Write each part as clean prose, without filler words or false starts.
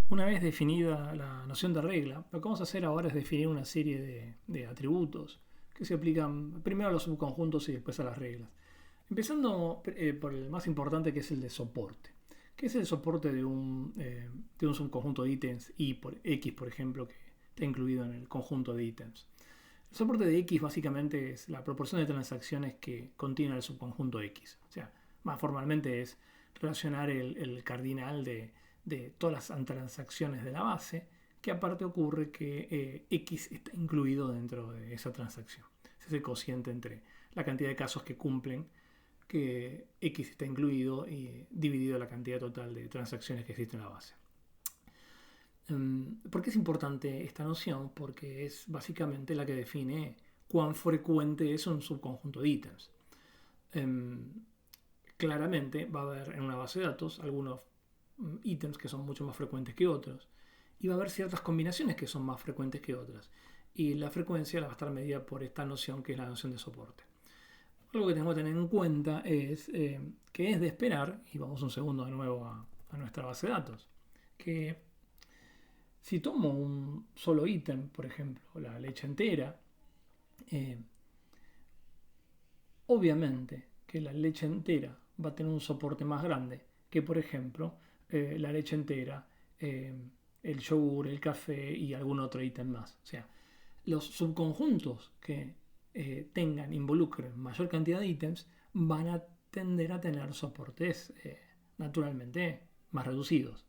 Una vez definida la noción de regla, lo que vamos a hacer ahora es definir una serie de atributos que se aplican primero a los subconjuntos y después a las reglas. Empezando por el más importante, que es el de soporte. ¿Qué es el soporte de un subconjunto de ítems y por X, por ejemplo, que está incluido en el conjunto de ítems? El soporte de X básicamente es la proporción de transacciones que contiene el subconjunto X. O sea, más formalmente es relacionar el cardinal de todas las transacciones de la base, que aparte ocurre que X está incluido dentro de esa transacción. Ese es el cociente entre la cantidad de casos que cumplen que X está incluido y dividido la cantidad total de transacciones que existen en la base. ¿Por qué es importante esta noción? Porque es básicamente la que define cuán frecuente es un subconjunto de ítems. Claramente va a haber en una base de datos algunos ítems que son mucho más frecuentes que otros y va a haber ciertas combinaciones que son más frecuentes que otras, y la frecuencia la va a estar medida por esta noción, que es la noción de soporte. Algo que tenemos que tener en cuenta es que es de esperar, y vamos un segundo de nuevo a nuestra base de datos, que si tomo un solo ítem, por ejemplo, la leche entera, eh, obviamente que la leche entera va a tener un soporte más grande que, por ejemplo, la leche entera, el yogur, el café y algún otro ítem más. O sea, los subconjuntos que involucren mayor cantidad de ítems van a tender a tener soportes naturalmente más reducidos.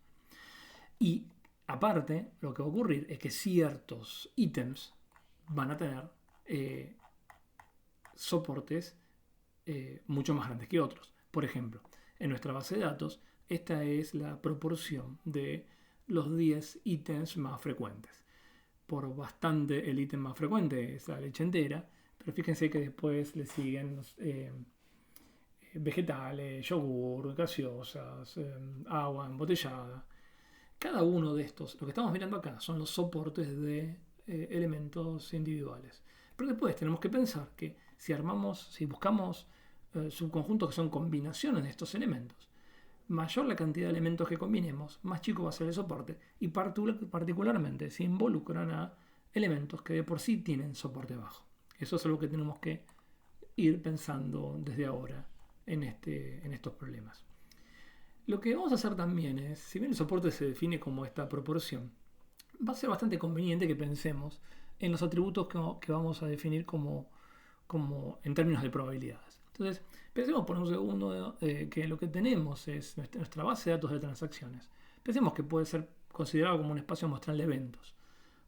Y aparte, lo que va a ocurrir es que ciertos ítems van a tener soportes mucho más grandes que otros. Por ejemplo, en nuestra base de datos, esta es la proporción de los 10 ítems más frecuentes. Por bastante el ítem más frecuente es la leche entera, pero fíjense que después le siguen vegetales, yogur, gaseosas, agua embotellada. Cada uno de estos, lo que estamos mirando acá, son los soportes de elementos individuales. Pero después tenemos que pensar que si buscamos subconjuntos que son combinaciones de estos elementos, mayor la cantidad de elementos que combinemos, más chico va a ser el soporte, y particularmente se involucran a elementos que de por sí tienen soporte bajo. Eso es algo que tenemos que ir pensando desde ahora en estos problemas. Lo que vamos a hacer también es, si bien el soporte se define como esta proporción, va a ser bastante conveniente que pensemos en los atributos que vamos a definir como en términos de probabilidades. Entonces, pensemos por un segundo que lo que tenemos es nuestra base de datos de transacciones. Pensemos que puede ser considerado como un espacio muestral de eventos,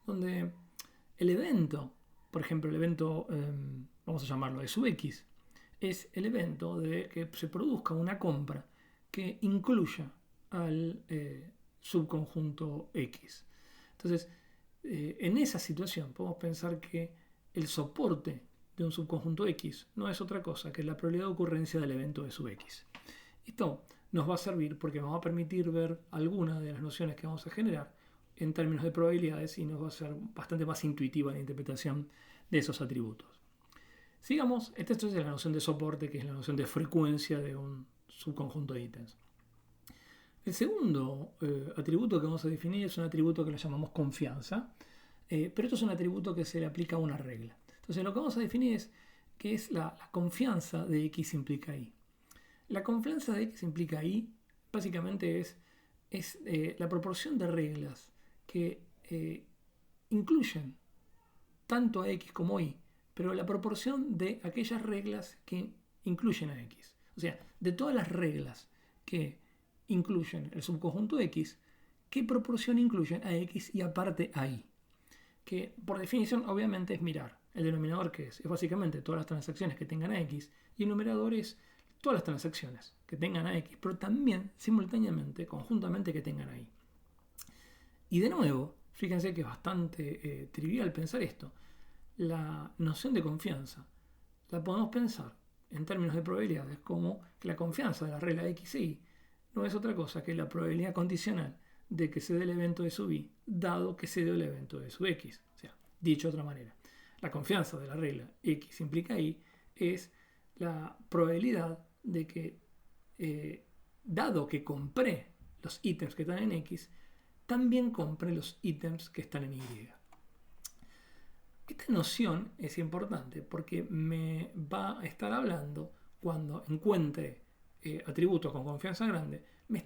donde el evento, por ejemplo, el evento, vamos a llamarlo de sub x, es el evento de que se produzca una compra que incluya al subconjunto X. Entonces, en esa situación podemos pensar que el soporte de un subconjunto X no es otra cosa que la probabilidad de ocurrencia del evento de sub X. Esto nos va a servir porque nos va a permitir ver algunas de las nociones que vamos a generar en términos de probabilidades, y nos va a ser bastante más intuitiva la interpretación de esos atributos. Sigamos, esta es la noción de soporte, que es la noción de frecuencia de un subconjunto de ítems. El segundo atributo que vamos a definir es un atributo que le llamamos confianza, pero esto es un atributo que se le aplica a una regla. Entonces lo que vamos a definir es qué es la confianza de X implica Y. La confianza de X implica Y básicamente es la proporción de reglas que incluyen tanto a X como a Y, pero la proporción de aquellas reglas que incluyen a X. O sea, de todas las reglas que incluyen el subconjunto X, ¿qué proporción incluyen a X y aparte a Y? Que por definición obviamente es mirar el denominador, que es básicamente todas las transacciones que tengan a X, y el numerador es todas las transacciones que tengan a X, pero también simultáneamente, conjuntamente, que tengan a Y. Y de nuevo, fíjense que es bastante trivial pensar esto. La noción de confianza la podemos pensar en términos de probabilidades como que la confianza de la regla X e Y no es otra cosa que la probabilidad condicional de que se dé el evento de sub Y, dado que se dio el evento de sub X. O sea, dicho de otra manera, la confianza de la regla X implica Y es la probabilidad de que, dado que compré los ítems que están en X, también compre los ítems que están en Y. Esta noción es importante porque me va a estar hablando cuando encuentre atributos con confianza grande, me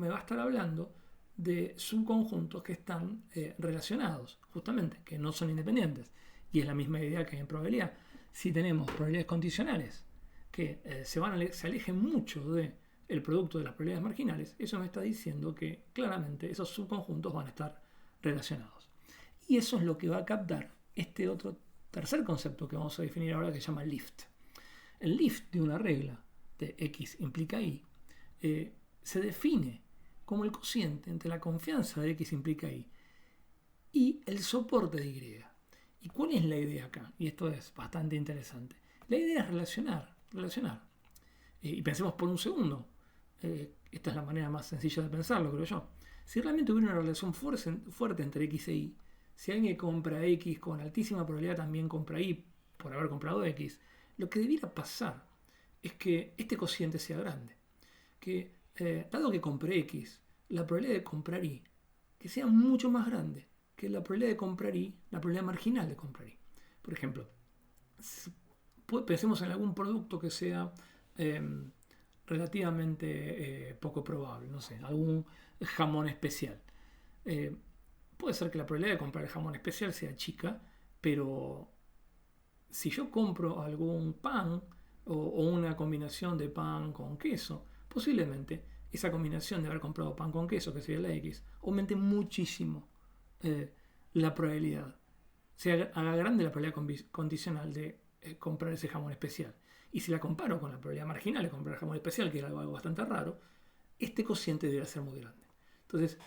va a estar hablando de subconjuntos que están relacionados, justamente, que no son independientes. Y es la misma idea que en probabilidad. Si tenemos probabilidades condicionales que se alejen mucho del producto de las probabilidades marginales, eso me está diciendo que claramente esos subconjuntos van a estar relacionados. Y eso es lo que va a captar este otro tercer concepto que vamos a definir ahora, que se llama lift. El lift de una regla de X implica Y se define como el cociente entre la confianza de X implica y el soporte de Y. ¿Y cuál es la idea acá? Y esto es bastante interesante. La idea es relacionar. Y pensemos por un segundo. Esta es la manera más sencilla de pensarlo, creo yo. Si realmente hubiera una relación fuerte entre X e Y, si alguien que compra X con altísima probabilidad también compra Y por haber comprado X, lo que debiera pasar es que este cociente sea grande. Que dado que compré X, la probabilidad de comprar Y que sea mucho más grande que la probabilidad de comprar Y, la probabilidad marginal de comprar Y. Por ejemplo, pensemos en algún producto que sea relativamente poco probable, no sé, algún jamón especial. Puede ser que la probabilidad de comprar el jamón especial sea chica, pero si yo compro algún pan o una combinación de pan con queso, posiblemente esa combinación de haber comprado pan con queso, que sería la X, aumente muchísimo la probabilidad. Se haga grande la probabilidad condicional de comprar ese jamón especial. Y si la comparo con la probabilidad marginal de comprar el jamón especial, que es algo bastante raro, este cociente debería ser muy grande. Entonces,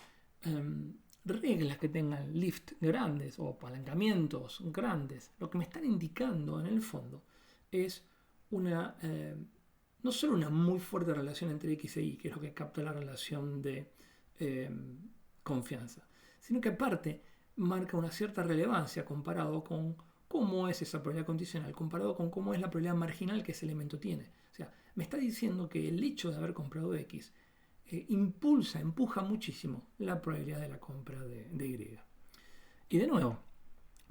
reglas que tengan lift grandes o apalancamientos grandes, lo que me están indicando en el fondo es no solo una muy fuerte relación entre X e Y, que es lo que capta la relación de confianza, sino que aparte marca una cierta relevancia comparado con cómo es esa probabilidad condicional, comparado con cómo es la probabilidad marginal que ese elemento tiene. O sea, me está diciendo que el hecho de haber comprado X empuja muchísimo la probabilidad de la compra de Y. Y de nuevo,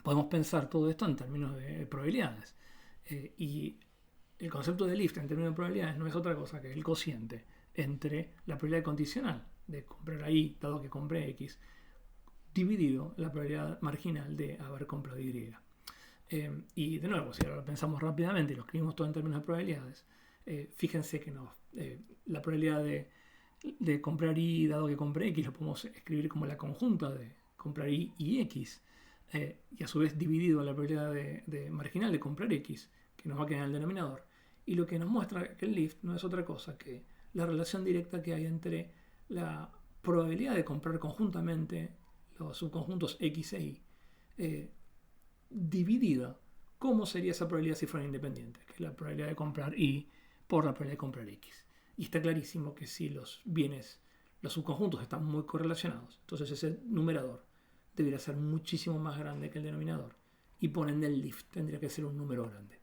podemos pensar todo esto en términos de probabilidades. Y el concepto de lift en términos de probabilidades no es otra cosa que el cociente entre la probabilidad condicional de comprar ahí, dado que compré X, dividido la probabilidad marginal de haber comprado Y. Y de nuevo, si ahora lo pensamos rápidamente y lo escribimos todo en términos de probabilidades, fíjense que la probabilidad de comprar Y dado que compré X lo podemos escribir como la conjunta de comprar Y y X, y a su vez dividido la probabilidad de marginal de comprar X, que nos va a quedar en el denominador. Y lo que nos muestra que el lift no es otra cosa que la relación directa que hay entre la probabilidad de comprar conjuntamente los subconjuntos X e Y dividida, ¿cómo sería esa probabilidad si fuera independiente? Que es la probabilidad de comprar Y por la probabilidad de comprar X. Y está clarísimo que si los bienes, los subconjuntos están muy correlacionados, entonces ese numerador debería ser muchísimo más grande que el denominador. Y por ende el lift tendría que ser un número grande.